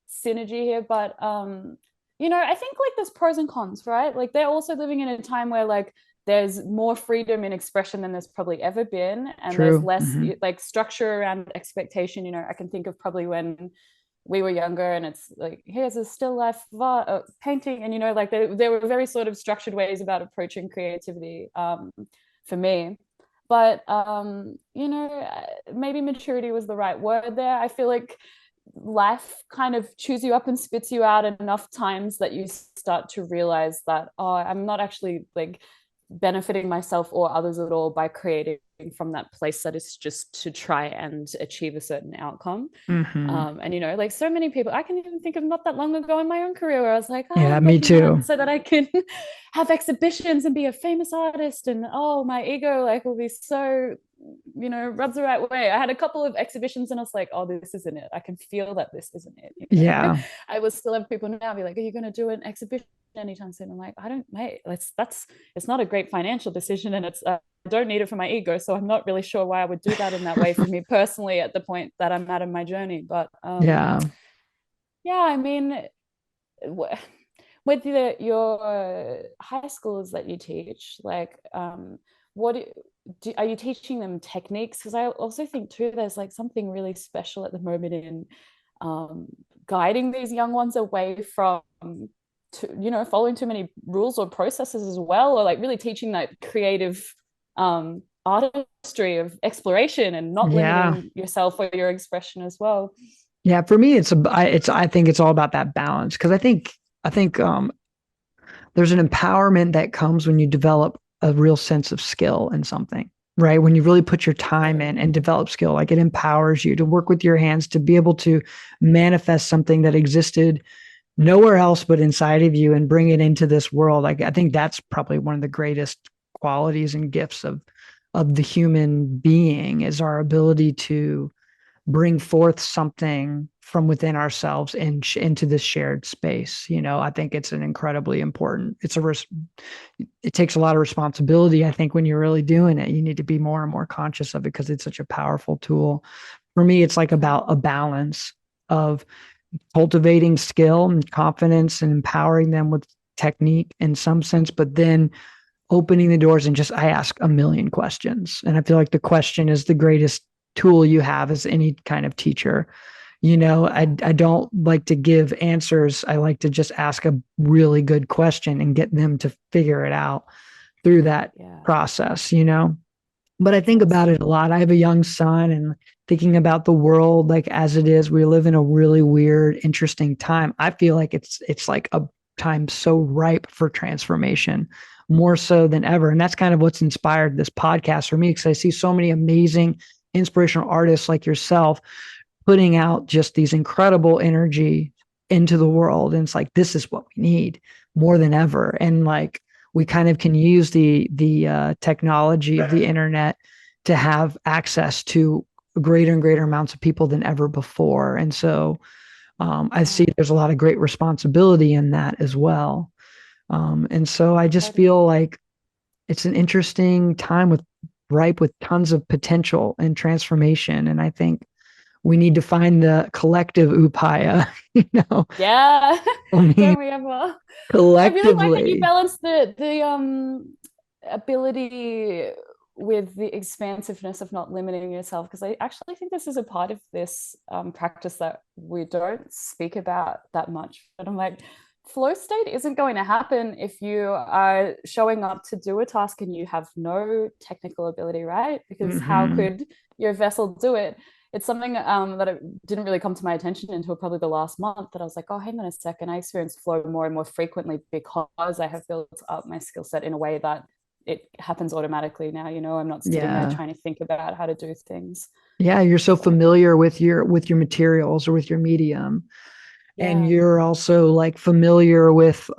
synergy here, but I think like there's pros and cons, right? Like they're also living in a time where like there's more freedom in expression than there's probably ever been, and there's True. less Mm-hmm. like structure around expectation. I can think of probably when we were younger and it's like here's a still life painting, and like there were very sort of structured ways about approaching creativity for me. But maybe maturity was the right word there. I feel like life kind of chews you up and spits you out enough times that you start to realize that, oh, I'm not actually like benefiting myself or others at all by creating from that place that is just to try and achieve a certain outcome. Mm-hmm. And like so many people, I can even think of not that long ago in my own career where I was like, oh, Yeah, I'm me working hard too. so that I can have exhibitions and be a famous artist, and oh, my ego like will be so rubs the right way. I had a couple of exhibitions and I was like, oh, this isn't it. I can feel that this isn't it. Yeah. I will still have people now be like, are you going to do an exhibition anytime soon? I'm like, I don't, mate, that's it's not a great financial decision, and it's I don't need it for my ego, so I'm not really sure why I would do that in that way for me personally at the point that I'm at in my journey. But Yeah. yeah, I mean, with your high schools that you teach, like what are you teaching them techniques? Because I also think too there's like something really special at the moment in guiding these young ones away from following too many rules or processes as well, or like really teaching that creative artistry of exploration and not Yeah. limiting yourself or your expression as well. Yeah. For me, I think it's all about that balance because I think there's an empowerment that comes when you develop a real sense of skill in something, right? When you really put your time in Totally. and develop skill, like it empowers you to work with your hands to be able to manifest something that existed nowhere else but inside of you and bring it into this world. Like I think that's probably one of the greatest qualities and gifts of the human being is our ability to bring forth something from within ourselves and into this shared space. I think it's an incredibly important, it takes a lot of responsibility. I think when you're really doing it, you need to be more and more conscious of it because it's such a powerful tool. For me, it's like about a balance of cultivating skill and confidence and empowering them with technique in some sense, but then opening the doors and just I ask a million questions. And I feel like the question is the greatest tool you have as any kind of teacher. I don't like to give answers. I like to just ask a really good question and get them to figure it out through that Yeah. process. But I think Yes. about it a lot. I have a young son and thinking about the world like as it is, we live in a really weird, interesting time. I feel like it's like a time so ripe for transformation, more so than ever. And that's kind of what's inspired this podcast for me because I see so many amazing inspirational artists like yourself putting out just these incredible energy into the world. And it's like, this is what we need more than ever. And like, we kind of can use the technology of the internet to have access to greater and greater amounts of people than ever before. And so I see Yeah, there's a lot of great responsibility in that as well. And so I just totally. feel like it's an interesting time with ripe with tons of potential and transformation. And I think we need to find the collective upaya, you know. Yeah, I mean, don't we ever? I really like that you collectively. balance the ability with the expansiveness of not limiting yourself, because I actually think this is a part of this practice that we don't speak about that much. But I'm like, flow state isn't going to happen if you are showing up to do a task and you have no technical ability, right? Because how Hmm. could your vessel do it? It's something that it didn't really come to my attention until probably the last month, that I was like, oh, hang on a second. I experience flow more and more frequently because I have built up my skill set in a way that it happens automatically now. I'm not sitting there Yeah. trying to think about how to do things. Yeah, you're so So familiar with your materials or with your medium. And yeah, you're also like familiar with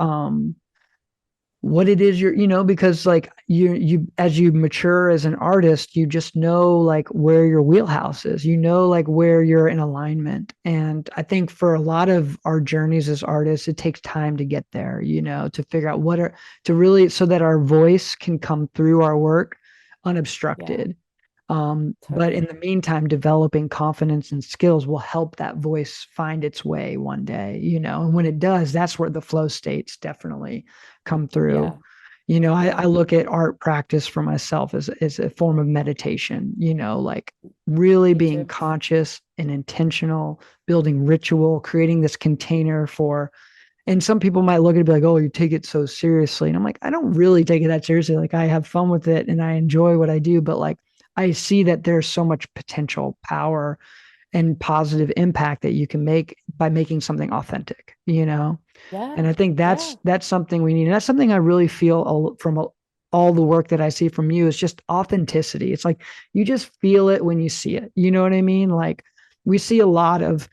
what it is because like you as you mature as an artist, you just know like where your wheelhouse is, like where you're in alignment. And I think for a lot of our journeys as artists, it takes time to get there, to figure out to really, so that our voice can come through our work yeah, unobstructed. But in totally. the meantime, developing confidence and skills will help that voice find its way one day, and when it does, that's where the flow states definitely come through. Yeah, I yeah, look at art practice for myself as a form of meditation, like really me being too. conscious and intentional, building ritual, creating this container for, and some people might look at it and be like, oh, you take it so seriously. And I'm like, I don't really take it that seriously. Like, I have fun with it and I enjoy what I do, but like, I see that there's so much potential power and positive impact that you can make by making something authentic, Yeah, and I think yeah, that's something we need. And that's something I really feel from all the work that I see from you is just authenticity. It's like you just feel it when you see it. You know what I mean? Like we see a lot of,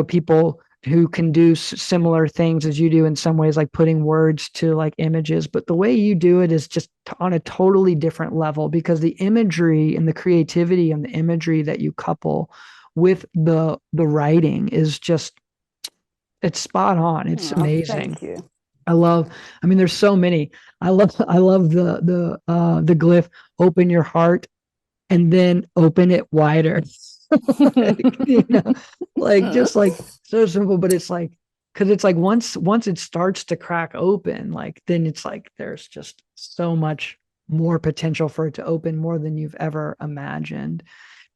people who can do similar things as you do in some ways, like putting words to like images. But the way you do it is just on a totally different level, because the imagery and the creativity and the imagery that you couple with the writing is just, it's spot on. It's oh, amazing. thank you. I love, I mean, there's so many. I love the glyph, open your heart and then open it wider. Like, like just like so simple, but it's like, because it's like once it starts to crack open, like then it's like there's just so much more potential for it to open, more than you've ever imagined.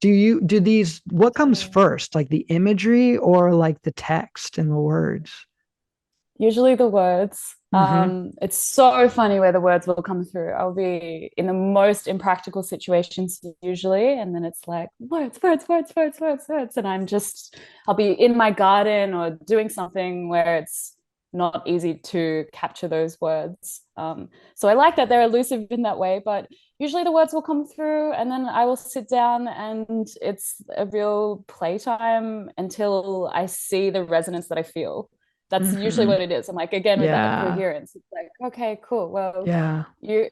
Do these, what comes Totally. first, like the imagery or like the text and the words? Usually the words. Hmm. It's so funny where the words will come through. I'll be in the most impractical situations usually, and then it's like words, words, words, words, words, words, and I'll be in my garden or doing something where it's not easy to capture those words. So I like that they're elusive in that way, but usually the words will come through, and then I will sit down, and it's a real playtime until I see the resonance that I feel. That's usually Hmm. what it is. I'm like, again, with that Yeah. coherence, it's like, okay, cool. Well, Yeah. you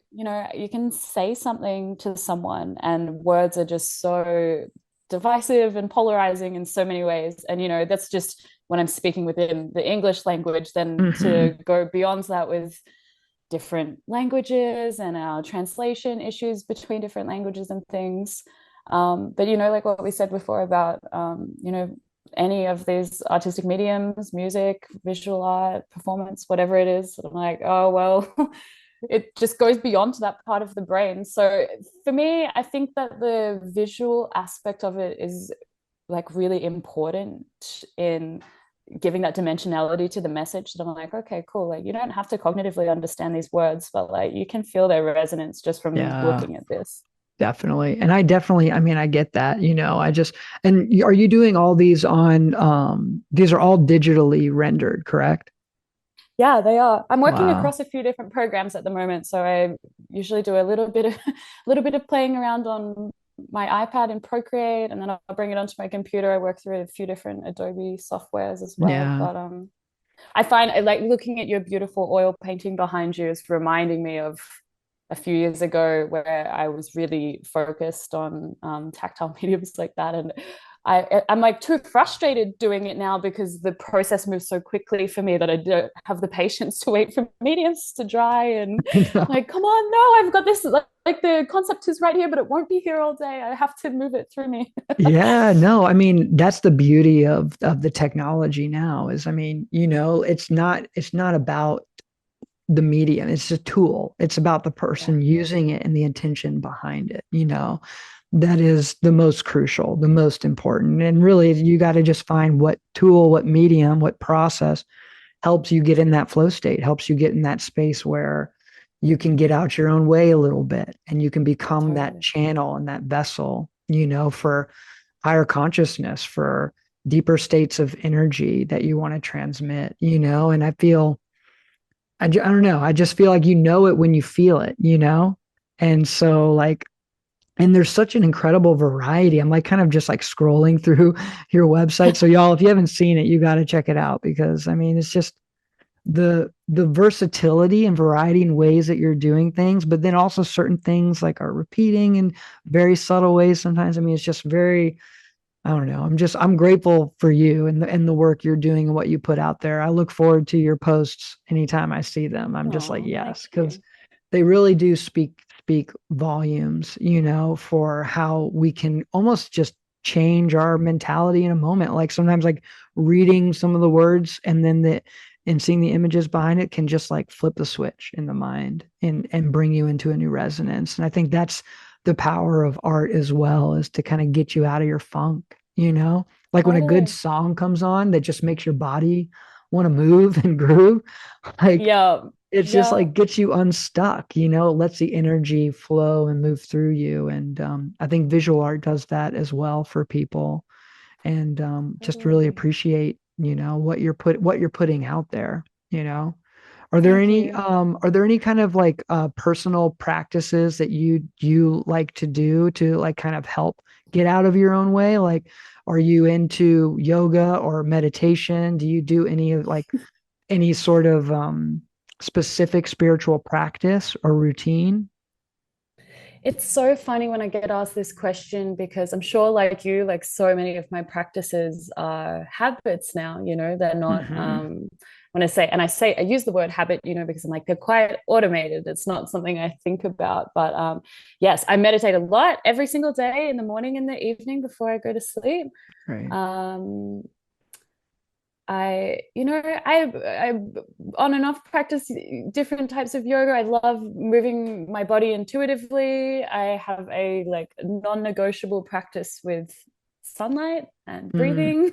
can say something to someone, and words are just so divisive and polarizing in so many ways. And that's just when I'm speaking within the English language. Then Hmm. to go beyond that with different languages and our translation issues between different languages and things. But like what we said before about any of these artistic mediums, music, visual art, performance, whatever it is, I'm like, oh well, it just goes beyond that part of the brain. So for me, I think that the visual aspect of it is like really important in giving that dimensionality to the message, that I'm like, okay, cool. Like you don't have to cognitively understand these words, but like you can feel their resonance just from Yeah. looking at this. Definitely. And I mean, I get that, I just, and are you doing all these on, these are all digitally rendered, correct? Yeah, they are. I'm working Wow. across a few different programs at the moment, so I usually do a little bit of a little bit of playing around on my iPad in Procreate, and then I'll bring it onto my computer. I work through a few different Adobe softwares as well. Yeah. But I find like looking at your beautiful oil painting behind you is reminding me of a few years ago where I was really focused on tactile mediums like that. And I'm like too frustrated doing it now because the process moves so quickly for me that I don't have the patience to wait for mediums to dry. And I know. like, come on, no, I've got this, like the concept is right here, but it won't be here all day. I have to move it through me. Yeah, no, I mean, that's the beauty of the technology now is, I mean, it's not about the medium. It's a tool. It's about the Yeah, person using it and the intention behind it. That is the most crucial, the most important. And really, you got to just find what tool, what medium, what process helps you get in that flow state, helps you get in that space where you can get out your own way a little bit and you can become that totally. channel and that vessel, for higher consciousness, for deeper states of energy that you want to transmit. And I feel I don't know. I just feel like it when you feel it. And so like, and there's such an incredible variety. I'm like kind of just like scrolling through your website. So y'all, if you haven't seen it, you got to check it out because I mean, it's just the versatility and variety in ways that you're doing things, but then also certain things like are repeating in very subtle ways sometimes. I mean, it's just very I don't know. I'm grateful for you and the work you're doing and what you put out there. I look forward to your posts anytime I see them. I'm just like, Oh, thank yes, because you. they really do speak volumes, for how we can almost just change our mentality in a moment. Like sometimes like reading some of the words and seeing the images behind it can just like flip the switch in the mind and bring you into a new resonance. And I think that's the power of art as well, is to kind of get you out of your funk. Like when a good Totally. song comes on that just makes your body want to move and groove, like Yeah. it's just Yeah. like gets you unstuck, lets the energy flow and move through you. And I think visual art does that as well for people. And just really Totally. appreciate, what you're putting out there. Thank you. Are there any kind of like personal practices that you like to do to like kind of help get out of your own way? Like, are you into yoga or meditation? Do you do any sort of specific spiritual practice or routine? It's so funny when I get asked this question because I'm sure, like you, like so many of my practices are habits now, they're not, Hmm. when I use the word habit, because I'm like, they're quite automated. It's not something I think about. But yes, I meditate a lot every single day in the morning and the evening before I go to sleep. Right. Um, I on and off practice different types of yoga. I love moving my body intuitively. I have a like non-negotiable practice with sunlight and Mm, breathing.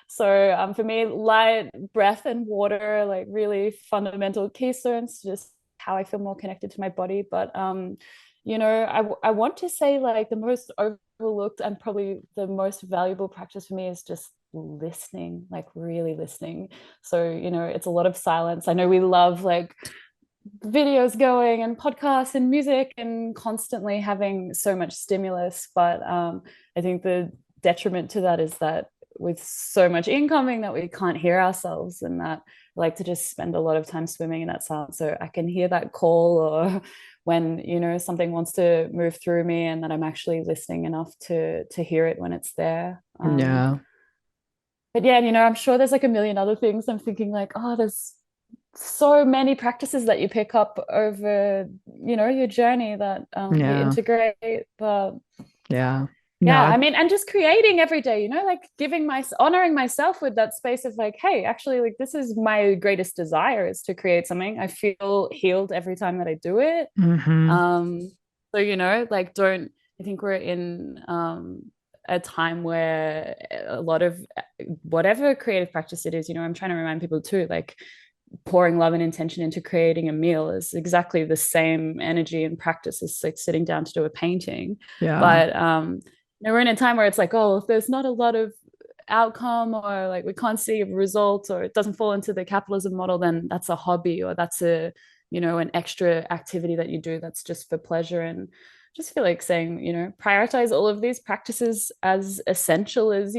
So for me, light, breath, and water, like really fundamental keystones, just how I feel more connected to my body. But I want to say like the most overlooked and probably the most valuable practice for me is just listening, like really listening. So, it's a lot of silence. I know we love like videos going and podcasts and music and constantly having so much stimulus. But I think the detriment to that is that with so much incoming that we can't hear ourselves, and that I like to just spend a lot of time swimming in that silence so I can hear that call, or when something wants to move through me, and that I'm actually listening enough to hear it when it's there. yeah. But yeah, I'm sure there's like a million other things. I'm thinking like, oh, there's so many practices that you pick up over, your journey that you Yeah. integrate. But Yeah. No, yeah, I mean, and just creating every day, like honoring myself with that space of like, hey, actually, like this is my greatest desire, is to create something. I feel healed every time that I do it. hmm Um, so, like don't, I think we're in a time where a lot of whatever creative practice it is, I'm trying to remind people too, like pouring love and intention into creating a meal is exactly the same energy and practice as like sitting down to do a painting. Yeah. But we're in a time where it's like, oh, if there's not a lot of outcome, or like we can't see a result, or it doesn't fall into the capitalism model, then that's a hobby, or that's an extra activity that you do that's just for pleasure. And just feel like saying, prioritize all of these practices as essential as,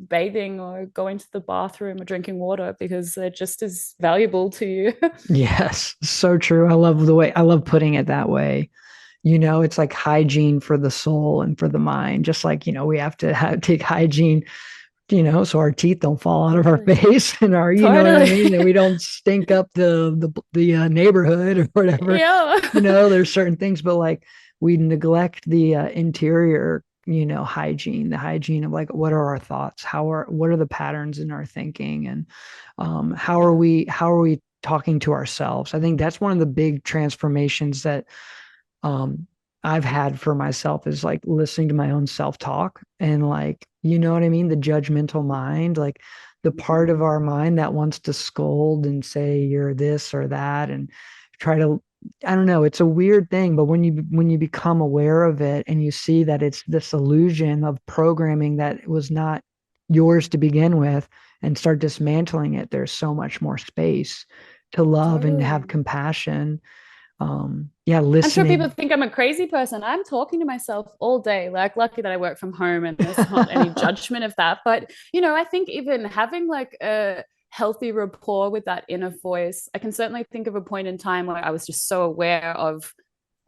bathing or going to the bathroom or drinking water, because they're just as valuable to you. Yes, so true. I love putting it that way. It's like hygiene for the soul and for the mind. Just like, we have to take hygiene, so our teeth don't fall out of our Totally. face and our, you know what I mean? Totally. That we don't stink up the neighborhood or whatever. Yeah. There's certain things, but like we neglect the interior, hygiene, the hygiene of like, what are our thoughts? What are the patterns in our thinking? And Yeah. how are we talking to ourselves? I think that's one of the big transformations that um I've had for myself is like listening to my own self-talk and like, you know what I mean? The judgmental mind, like the part of our mind that wants to scold and say you're this or that and try to, I don't know, it's a weird thing, but when you become aware of it and you see that it's this illusion of programming that was not yours to begin with and start dismantling it, there's so much more space to love and have Totally. compassion. Yeah, I'm sure people listening. think I'm a crazy person. I'm talking to myself all day. Like, lucky that I work from home and there's not any judgment of that. But, I think even having like a healthy rapport with that inner voice, I can certainly think of a point in time where I was just so aware of,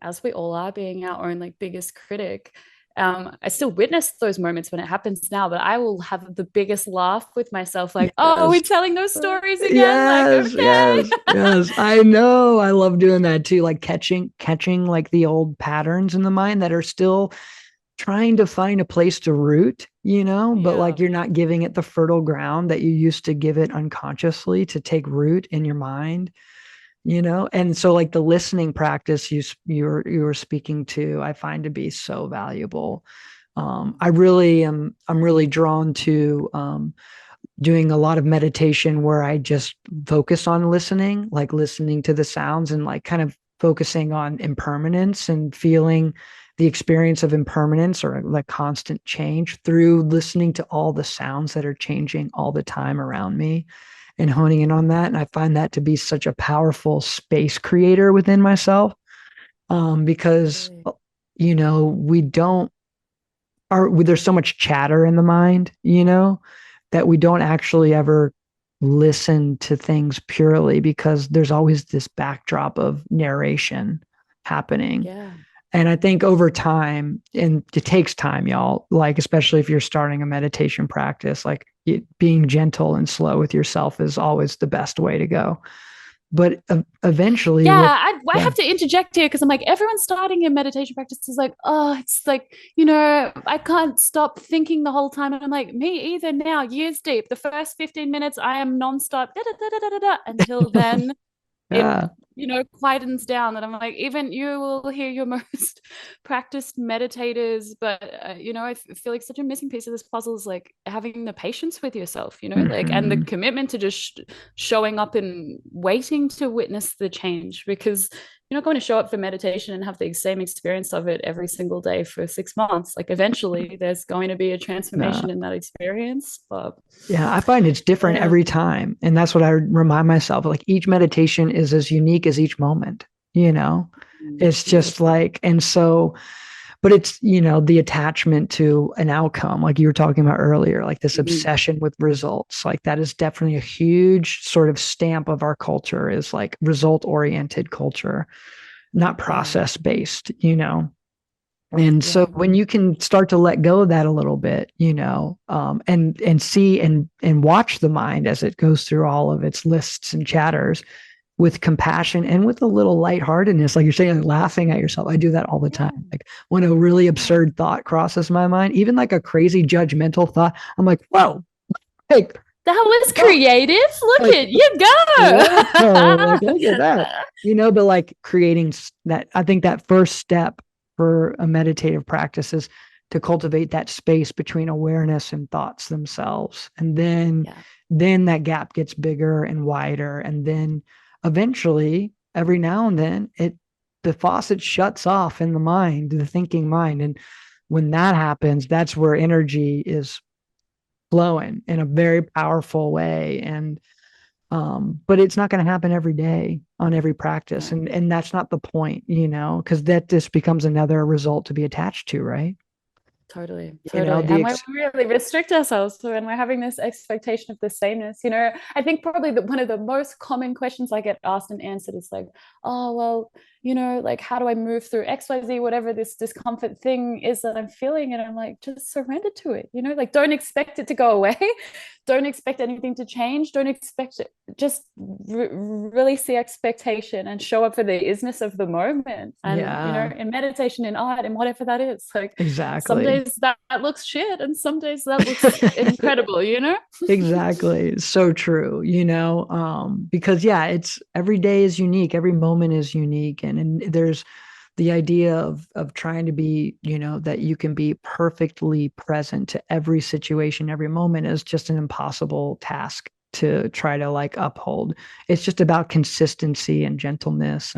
as we all are, being our own like biggest critic. I still witness those moments when it happens now, but I will have the biggest laugh with myself, like, oh, we're Yes. telling those stories again. Like, Yes, okay. yes, yes. I know. I love doing that too. Like catching like the old patterns in the mind that are still trying to find a place to root, but like Yeah. you're not giving it the fertile ground that you used to give it unconsciously to take root in your mind, And so like the listening practice you were speaking to, I find to be so valuable. I'm really drawn to doing a lot of meditation where I just focus on listening, like listening to the sounds and like kind of focusing on impermanence and feeling the experience of impermanence or like constant change through listening to all the sounds that are changing all the time around me and honing in on that. And I find that to be such a powerful space creator within myself because, Totally. we don't there's so much chatter in the mind, that we don't actually ever listen to things purely because there's always this backdrop of narration happening. Yeah. And I think over time, and it takes time, y'all, like, especially if you're starting a meditation practice, like being gentle and slow with yourself is always the best way to go. But eventually, Yeah, with, I yeah, have to interject here because I'm like, everyone starting a meditation practice is like, oh, it's like, I can't stop thinking the whole time. And I'm like, me either now, years deep. The first 15 minutes, I am nonstop, da, da, da, da, da, da, until then it yeah, quietens down, and I'm like, even you will hear your most practiced meditators, but I feel like such a missing piece of this puzzle is like having the patience with yourself, like, and the mm-hmm. commitment to just showing up and waiting to witness the change, because you're not going to show up for meditation and have the same experience of it every single day for 6 months. Like, eventually there's going to be a Yeah. transformation in that experience, but Yeah, I find it's different yeah. every time. And that's what I remind myself. Like each meditation is as unique as each moment, you know? It's just Beautiful. like, and so, but it's, the attachment to an outcome, like you were talking about earlier, like this Mm-hmm. obsession with results. Like that is definitely a huge sort of stamp of our culture is like result oriented culture, not Yeah. process based. And so Yeah. when you can start to let go of that a little bit, and see and watch the mind as it goes through all of its lists and chatters with compassion and with a little lightheartedness, like you're saying, like laughing at yourself. I do that all the time. Yeah. Like when a really Yeah. absurd thought crosses my mind, even like a crazy judgmental thought, I'm like, whoa, hey, That was oh, creative. Look like at you whoa, like go. look at that, but like creating that, I think that first step for a meditative practice is to cultivate that space between awareness and thoughts themselves, and then Yeah. then that gap gets bigger and wider, and then eventually every now and then the faucet shuts off in the mind, the thinking mind, and when that happens, that's where energy is flowing in a very powerful way. And But it's not going to happen every day on every practice. Yeah. And that's not the point, because that just becomes another result to be attached to, right? Totally, You know, totally. And when we really restrict ourselves, so when we're having this expectation of the sameness, I think probably one of the most common questions I get asked and answered is like, oh, well, like how do I move through XYZ, whatever this discomfort thing is that I'm feeling? And I'm like, just surrender to it, like don't expect it to go away. Don't expect anything to change. Don't expect it. Just release the expectation and show up for the isness of the moment. And, yeah, in meditation, in art, and whatever that is, like, some exactly. days that looks shit and some days that looks incredible. Exactly. It's so true, because yeah, it's every day is unique, every moment is unique. And there's the idea of trying to be, that you can be perfectly present to every situation, every moment is just an impossible task to try to like uphold. It's just about consistency and gentleness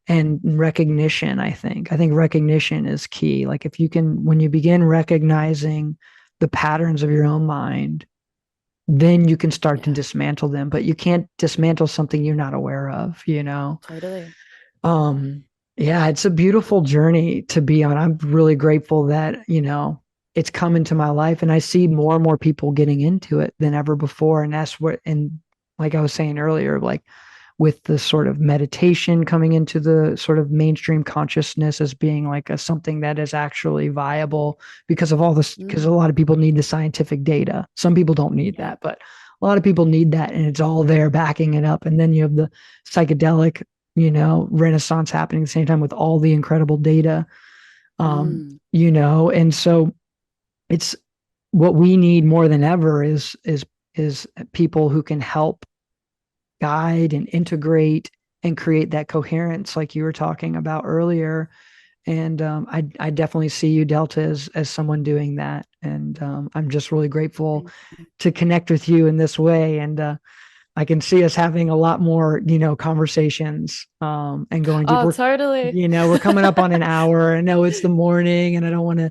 and recognition. I think recognition is key. Like if you can, when you begin recognizing the patterns of your own mind, then you can start to Yeah, dismantle them, but you can't dismantle something you're not aware of. totally. um yeah, it's a beautiful journey to be on. I'm really grateful that it's come into my life, and I see more and more people getting into it than ever before. And that's what, and like I was saying earlier, like with the sort of meditation coming into the sort of mainstream consciousness as being like something that is actually viable, because of all this, because a Mm, lot of people need the scientific data. Some people don't need yeah. that, but a lot of people need that, and it's all there backing it up. And then you have the psychedelic, renaissance happening at the same time with all the incredible data. Mm, And so it's what we need more than ever is people who can help guide and integrate and create that coherence like you were talking about earlier. And I definitely see you, Delta, as someone doing that. And I'm just really grateful thank you. to connect with you in this way. And I can see us having a lot more, conversations and going deep. Oh, totally. We're coming up on an hour. I know it's the morning and I don't want to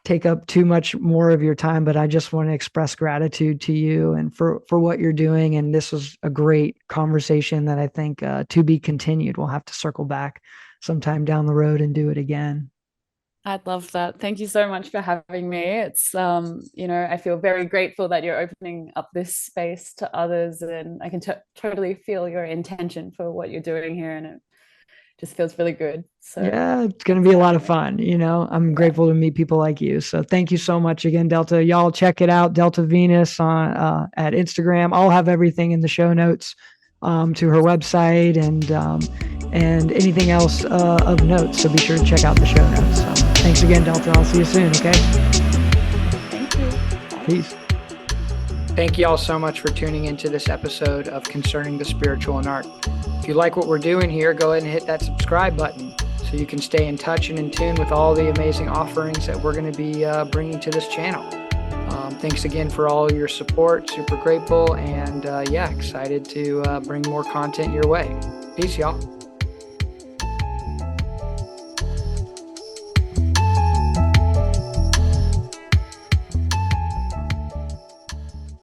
take up too much more of your time, but I just want to express gratitude to you and for what you're doing. And this was a great conversation that I think to be continued. We'll have to circle back sometime down the road and do it again. I'd love that. Thank you so much for having me. It's I feel very grateful that you're opening up this space to others, and I can totally feel your intention for what you're doing here, and it just feels really good. So Yeah, it's going thanks to be for a lot having of me. fun. I'm Yeah. grateful to meet people like you. So thank you so much again, Delta. Y'all check it out, Delta Venus on at Instagram. I'll have everything in the show notes to her website and anything else of note. So be sure to check out the show notes. So thanks again, Delta. I'll see you soon. Okay. Thank you. Bye. Peace. Thank you all so much for tuning into this episode of Concerning the Spiritual and Art. If you like what we're doing here, go ahead and hit that subscribe button so you can stay in touch and in tune with all the amazing offerings that we're going to be bringing to this channel. Thanks again for all your support. Super grateful, and excited to bring more content your way. Peace, y'all.